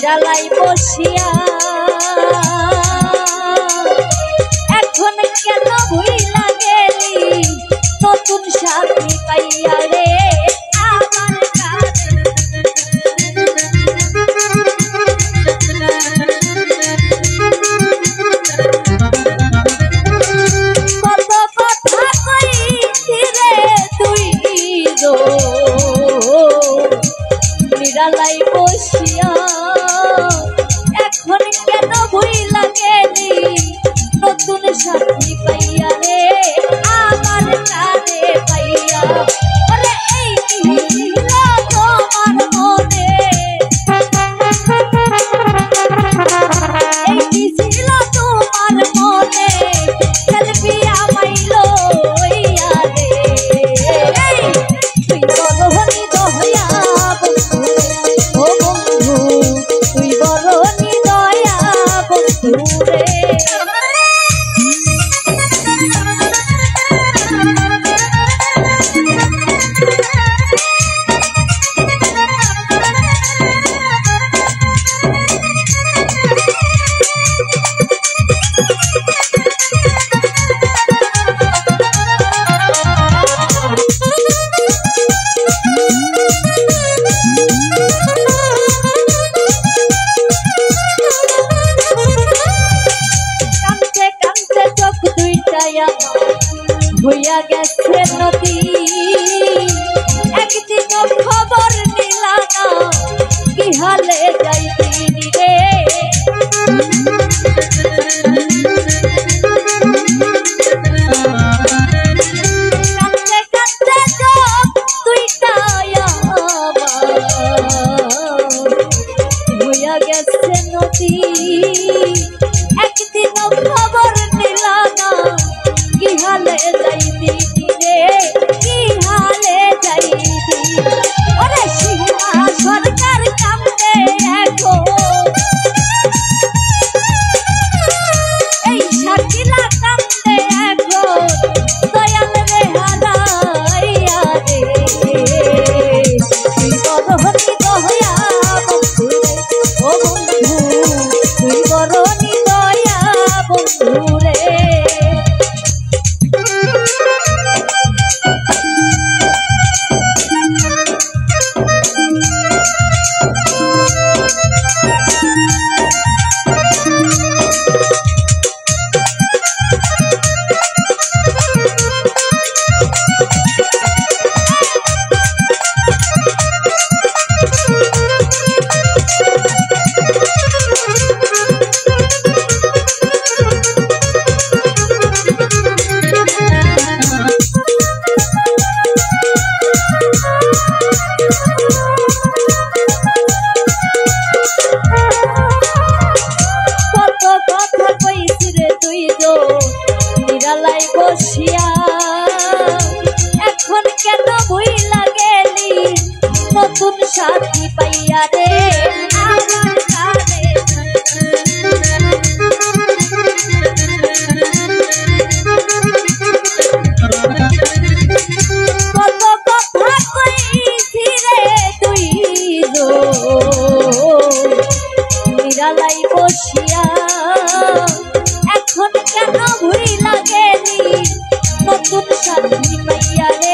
নিরালাই বসিয়া এখন কেন ভুইলা গেলি নতুন সাথী পাইয়া রে আমার কত কথা কইছি রে তুই নিরালাই বসিয়া এখন কেন ভুইলা গেলি নতুন সাথী পাইয়া রে আমার কানে পাইয়া ওরে এই ছিল তোমার মনে এই ছিল তোমার মনে খেলবি আমাইলো ইয়া রে তুই বলহনি দয়া ও বন্ধু তুই বলহনি দয়া বন্ধু রে হইয়া গেছে নদী একদিন খবর নিলা না কি হালে যাইতিনি রে কাঁদতে কাঁদতে চোখ দুইটা হইয়া গেছে নদী একদিন খবর নিলা না কি হালে যাইতি রে কি হালে যাইতি ওরে সিংহা সরকার কান্দে এখন এই শাকিলা কান্দে এখন দয়াল রে হারাইয়া রে তুই বড়নি দয়া বন্ধু ও বন্ধু তুই বড়নি দয়া বন্ধু রে নিরালাই বসিয়া এখন কেন ভুইলা গেলি নতুন সাথী পাইয়া রে আমার কানে কত কথা কইছি রে তুই নিরালাই বসিয়া এখন কেন ভুইলা গেলি নতুন সাথী পাইয়া রে